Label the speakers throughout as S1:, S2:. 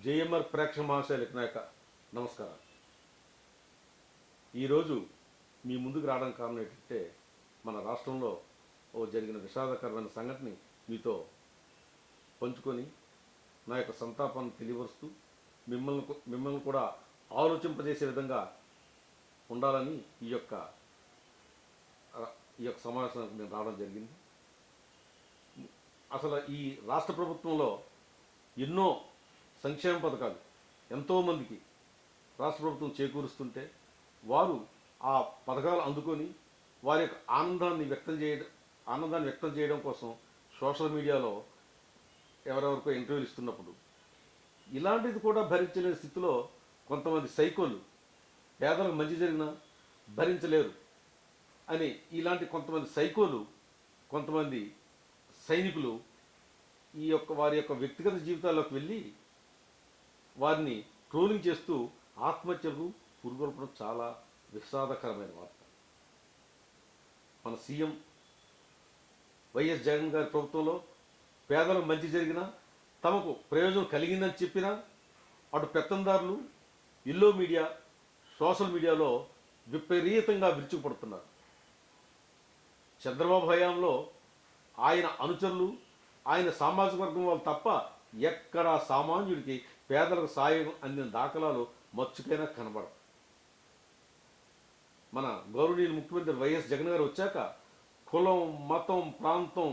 S1: JMR ప్రేక్షక మహాశయులకు నా యొక్క నమస్కారం. ఈరోజు మీ ముందుకు రావడానికి కారణం ఏంటంటే మన రాష్ట్రంలో జరిగిన విషాదకరమైన సంఘటన మీతో పంచుకొని నా యొక్క సంతాపాన్ని తెలియపరుస్తూ మిమ్మల్ని కూడా ఆలోచింపజేసే విధంగా ఉండాలని ఈ యొక్క సమావేశానికి నేను రావడం జరిగింది. అసలు ఈ రాష్ట్ర ప్రభుత్వంలో ఎన్నో సంక్షేమ పథకాలు ఎంతోమందికి రాష్ట్ర ప్రభుత్వం చేకూరుస్తుంటే వారు ఆ పథకాలు అందుకొని వారి యొక్క ఆనందాన్ని వ్యక్తం చేయడం కోసం సోషల్ మీడియాలో ఎవరెవరికో ఇంటర్వ్యూలు ఇస్తున్నప్పుడు ఇలాంటిది కూడా భరించలేని స్థితిలో కొంతమంది సైకోలు పేదలకు మంచి జరిగినా భరించలేరు అని ఇలాంటి కొంతమంది సైకోలు కొంతమంది సైనికులు వారి యొక్క వ్యక్తిగత జీవితాల్లోకి వెళ్ళి వారిని ట్రోలింగ్ చేస్తూ ఆత్మహత్యలకు పురుగొల్పడం చాలా విషాదకరమైన వార్త. మన సీఎం వైఎస్ జగన్ గారి ప్రభుత్వంలో పేదలకు మంచి జరిగినా తమకు ప్రయోజనం కలిగిందని చెప్పినా అటు పెత్తందారులు ఇల్లో మీడియా సోషల్ మీడియాలో విపరీతంగా విరుచుకుపడుతున్నారు. చంద్రబాబు హయాంలో ఆయన అనుచరులు ఆయన సామాజిక వర్గం వాళ్ళు తప్ప ఎక్కడా సామాన్యుడికి పేదలకు సాయం అందిన దాఖలాలు మచ్చుకైనా కనబడవు. మన గౌరవనీయులు ముఖ్యమంత్రి వైఎస్ జగన్ గారు వచ్చాక కులం మతం ప్రాంతం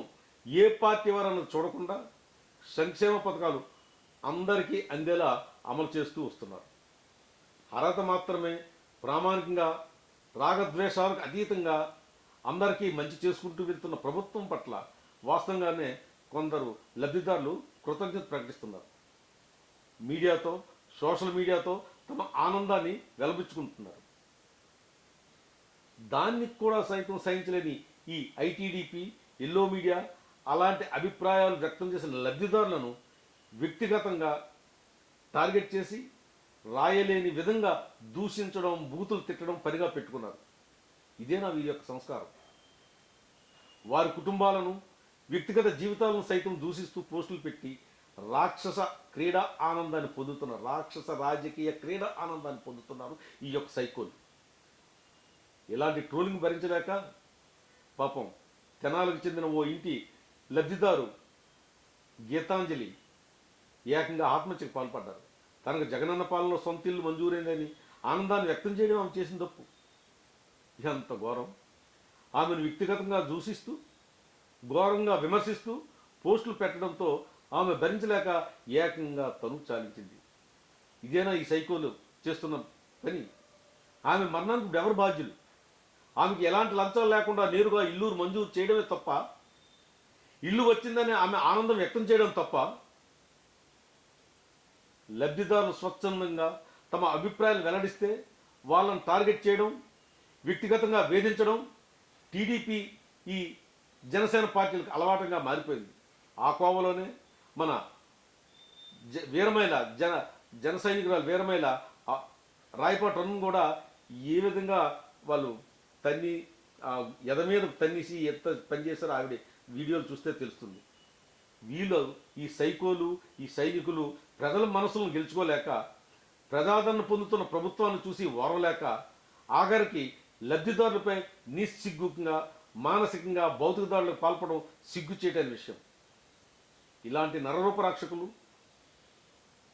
S1: ఏ పార్టీ వారన్నది చూడకుండా సంక్షేమ పథకాలు అందరికీ అందేలా అమలు చేస్తూ వస్తున్నారు. అర్హత మాత్రమే ప్రామాణికంగా రాగద్వేషాలకు అతీతంగా అందరికీ మంచి చేసుకుంటూ వెళ్తున్న ప్రభుత్వం పట్ల వాస్తవంగానే కొందరు లబ్ధిదారులు కృతజ్ఞత ప్రకటిస్తున్నారు. మీడియాతో సోషల్ మీడియాతో తమ ఆనందాన్ని వెలబుచ్చుకుంటున్నారు. దాన్ని కూడా సైతం సహించలేని ఈ ఐటీడీపీ ఎల్లో మీడియా అలాంటి అభిప్రాయాలు వ్యక్తం చేసిన లబ్ధిదారులను వ్యక్తిగతంగా టార్గెట్ చేసి రాయలేని విధంగా దూషించడం బూతులు తిట్టడం పనిగా పెట్టుకున్నారు. ఇదేనా వీరి యొక్క సంస్కారం? వారి కుటుంబాలను వ్యక్తిగత జీవితాలను సైతం దూషిస్తూ పోస్టులు పెట్టి రాక్షస క్రీడా ఆనందాన్ని పొందుతున్నారు. రాక్షస రాజకీయ క్రీడా ఆనందాన్ని పొందుతున్నారు ఈ యొక్క సైకోలు. ఇలాంటి ట్రోలింగ్ భరించలేక పాపం తెనాలకు చెందిన ఓ ఇంటి లబ్ధిదారు గీతాంజలి ఏకంగా ఆత్మహత్యకు పాల్పడ్డారు. తనకు జగనన్న పాలనలో సొంత ఇల్లు మంజూరైందని ఆనందాన్ని వ్యక్తం చేయడం ఆమె చేసిన తప్పు. ఎంత ఘోరం! ఆమెను వ్యక్తిగతంగా దూషిస్తూ ఘోరంగా విమర్శిస్తూ పోస్టులు పెట్టడంతో ఆమె భరించలేక ఏకంగా తనువు చాలించింది. ఇదేనా ఈ సైకోలు చేస్తున్న పని? ఆమె మరణానికి ఎవరు బాధ్యులు? ఆమెకి ఎలాంటి లంచాలు లేకుండా నేరుగా ఇల్లు మంజూరు చేయడమే తప్ప, ఇల్లు వచ్చిందని ఆమె ఆనందం వ్యక్తం చేయడం తప్ప, లబ్ధిదారులు స్వచ్ఛందంగా తమ అభిప్రాయాలు వెల్లడిస్తే వాళ్ళని టార్గెట్ చేయడం, వ్యక్తిగతంగా వేధించడం టీడీపీ ఈ జనసేన పార్టీలకు అలవాటుగా మారిపోయింది. ఆ కోవలోనే మన వీరమైల జన సైనికురాలు వీరమైల రాయపాటి రన్ను కూడా ఏ విధంగా వాళ్ళు తన్ని ఎద మీద తన్నేసి ఎంత పనిచేస్తారో ఆవిడ వీడియోలు చూస్తే తెలుస్తుంది. వీళ్ళు ఈ సైకోలు ఈ సైనికులు ప్రజల మనసులను గెలుచుకోలేక ప్రజాదరణ పొందుతున్న ప్రభుత్వాన్ని చూసి ఓరలేక ఆఖరికి లబ్ధిదారులపై నిస్సిగ్గుగా మానసికంగా భౌతిక దాడులకు పాల్పడడం సిగ్గు చేయటైన విషయం. ఇలాంటి నరరూపరాక్షకులు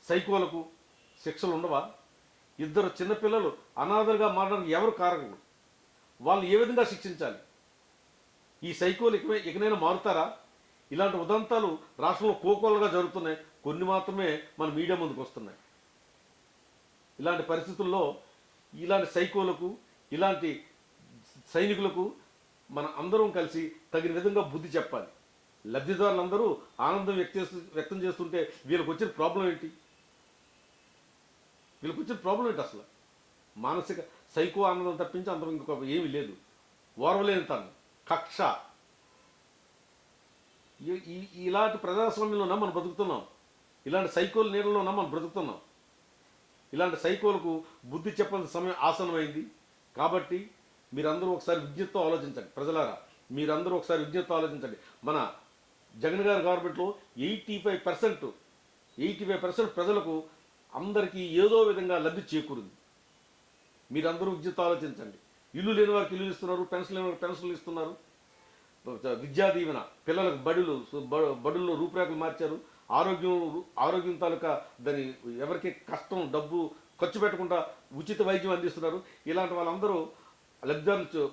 S1: సైకోలకు శిక్షలు ఉండవా? ఇద్దరు చిన్నపిల్లలు అనాథలుగా మారడానికి ఎవరు కారకులు? వాళ్ళని ఏ విధంగా శిక్షించాలి? ఈ సైకోలు ఇకనైనా మారుతారా? ఇలాంటి ఉదంతాలు రాష్ట్రంలో కోకోలుగా జరుగుతున్నాయి. కొన్ని మాత్రమే మన మీడియా ముందుకు వస్తున్నాయి. ఇలాంటి పరిస్థితుల్లో ఇలాంటి సైకోలకు ఇలాంటి సైనికులకు మన అందరం కలిసి తగిన విధంగా బుద్ధి చెప్పాలి. లబ్ధిదారులందరూ ఆనందం వ్యక్తం చేస్తుంటే వీళ్ళకి వచ్చిన ప్రాబ్లం ఏంటి? అసలు మానసిక సైకో ఆనందం తప్పించి అంత ఇంకొక ఏమీ లేదు. ఓర్వలేని తను కక్ష. ఇలాంటి ప్రజాస్వామ్యంలోనా మనం బ్రతుకుతున్నాం? ఇలాంటి సైకోల నీళ్ళలోనా మనం బ్రతుకుతున్నాం? ఇలాంటి సైకోలకు బుద్ధి చెప్పాల్సిన సమయం ఆసన్నమైంది. కాబట్టి మీరందరూ ఒకసారి విజ్ఞతతో ఆలోచించండి. ప్రజలారా, మీరందరూ ఒకసారి విజ్ఞతతో ఆలోచించండి. మన జగన్ గారి గవర్నమెంట్లో 85% ప్రజలకు అందరికీ ఏదో విధంగా లబ్ధి చేకూరింది. మీరందరూ విద్యుత్ ఆలోచించండి. ఇల్లు లేని వారికి ఇల్లు ఇస్తున్నారు, పెన్షన్ లేని వారికి పెన్షన్లు ఇస్తున్నారు. విద్యా దీవెన, పిల్లలకు బడుల్లో రూపురేఖలు మార్చారు. ఆరోగ్యం తాలూకా దాని ఎవరికి కష్టం డబ్బు ఖర్చు పెట్టకుండా ఉచిత వైద్యం అందిస్తున్నారు. ఇలాంటి వాళ్ళందరూ లబ్ధిదారులు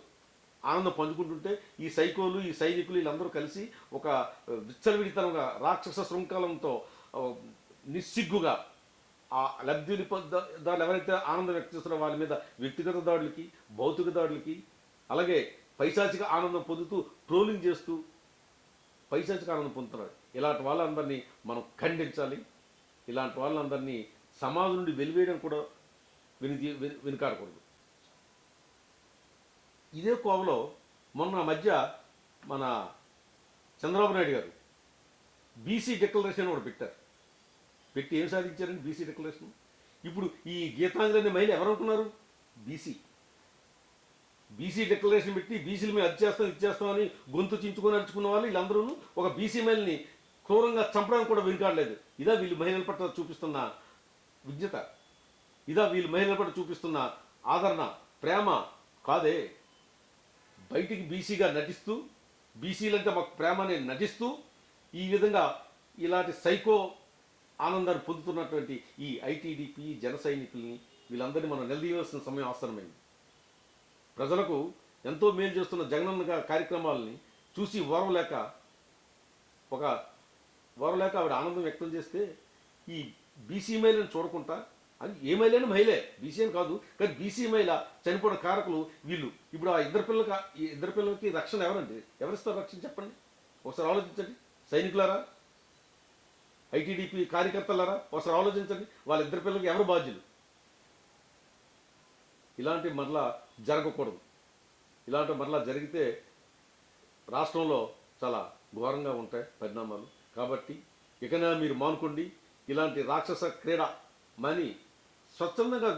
S1: ఆనందం పంచుకుంటుంటే ఈ సైకోలు ఈ సైనికులు వీళ్ళందరూ కలిసి ఒక విచ్చలవిడితనంగా రాక్షస శృంఖలంతో నిస్సిగ్గుగా ఆ లబ్ధిని దాన్ని ఎవరైతే ఆనందం వ్యక్తం చేస్తున్నారో వాళ్ళ మీద వ్యక్తిగత దాడులకి, భౌతిక దాడులకి, అలాగే పైశాచిక ఆనందం పొందుతూ ట్రోలింగ్ చేస్తూ పైశాచిక ఆనందం పొందుతున్నారు. ఇలాంటి వాళ్ళందరినీ మనం ఖండించాలి. ఇలాంటి వాళ్ళందరినీ సమాజం నుండి వెలివేయడం కూడా వెనుకాడకూడదు. ఇదే కోవలో మొన్న మధ్య మన చంద్రబాబు నాయుడు గారు బీసీ డిక్లరేషన్ కూడా పెట్టి ఏం సాధించారండి బీసీ డిక్లరేషన్? ఇప్పుడు ఈ గీతాంజలి అనే మహిళ ఎవరనుకున్నారు? బీసీ డిక్లరేషన్ పెట్టి బీసీల మీద అది చేస్తాం ఇది చేస్తామని గొంతు చించుకొని అడుచుకున్న వాళ్ళు వీళ్ళందరూ ఒక బీసీ మహిళని క్రూరంగా చంపడానికి కూడా వెనుకాడలేదు. ఇదా వీళ్ళు మహిళల పట్ల చూపిస్తున్న విజ్ఞత? ఇదా వీళ్ళు మహిళల పట్ల చూపిస్తున్న ఆదరణ, ప్రేమ? కాదే. బయటికి బీసీగా నటిస్తూ, బీసీలంటే మాకు ప్రేమ అని నటిస్తూ ఈ విధంగా ఇలాంటి సైకో ఆనందాన్ని పొందుతున్నటువంటి ఈ ఐటీడీపీ జన సైనికుల్ని వీళ్ళందరినీ మనం నిలదీయవలసిన సమయం ఆసన్నమైంది. ప్రజలకు ఎంతో మేలు చేస్తున్న జగనన్న కార్యక్రమాలని చూసి ఓర్వలేక ఆవిడ ఆనందం వ్యక్తం చేస్తే ఈ బీసీ మహిళను చూడకుండా, అది ఏ మహిళైనా మహిళే, బీసీ అని కాదు, కానీ బీసీ మహిళ చనిపోయిన కారకులు వీళ్ళు. ఇప్పుడు ఆ ఇద్దరు పిల్లలకి రక్షణ ఎవరండి? ఎవరిస్తారు రక్షణ చెప్పండి? ఒకసారి ఆలోచించండి. సైనికులారా, ఐటీడీపీ కార్యకర్తలారా, ఒకసారి ఆలోచించండి. వాళ్ళిద్దరి పిల్లలకి ఎవరు బాధ్యులు? ఇలాంటి మరలా జరగకూడదు. ఇలాంటి మరలా జరిగితే రాష్ట్రంలో చాలా ఘోరంగా ఉంటాయి పరిణామాలు. కాబట్టి ఇకనే మీరు మానుకోండి. ఇలాంటి రాక్షస క్రీడ మని స్వచ్ఛందంగా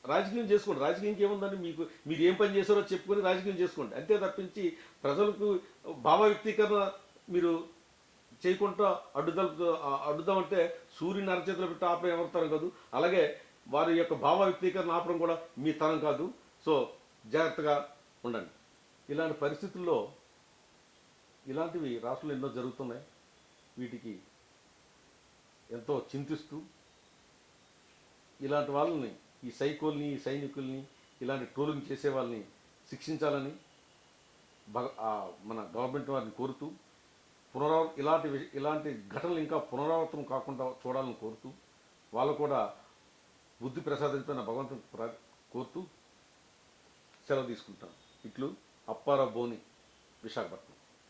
S1: రాజకీయం చేసుకోండి. రాజకీయంకి ఏముందని మీరు ఏం పని చేశారో చెప్పుకొని రాజకీయం చేసుకోండి. అంతే తప్పించి ప్రజలకు భావ వ్యక్తీకరణ మీరు చేయకుండా అడ్డుదామంటే సూర్యుని అరచేతిలో పెట్టి ఆపడం ఎవరి తరం కాదు. అలాగే వారి యొక్క భావ వ్యక్తీకరణ ఆపడం కూడా మీ తరం కాదు. సో జాగ్రత్తగా ఉండండి. ఇలాంటి పరిస్థితుల్లో ఇలాంటివి రాష్ట్రంలో ఎన్నో జరుగుతున్నాయి. వీటికి ఎంతో చింతిస్తూ ఇలాంటి వాళ్ళని, ఈ సైకోల్ని, ఈ సైనికుల్ని, ఇలాంటి ట్రోలింగ్ చేసే వాళ్ళని శిక్షించాలని మన గవర్నమెంట్ వారిని కోరుతూ, ఇలాంటి ఘటనలు ఇంకా పునరావృతం కాకుండా చూడాలని కోరుతూ, వాళ్ళు కూడా బుద్ధి ప్రసాదించిన భగవంతుని కోరుతూ సెలవు తీసుకుంటాను. ఇట్లు అప్పారావు బోని, విశాఖపట్నం.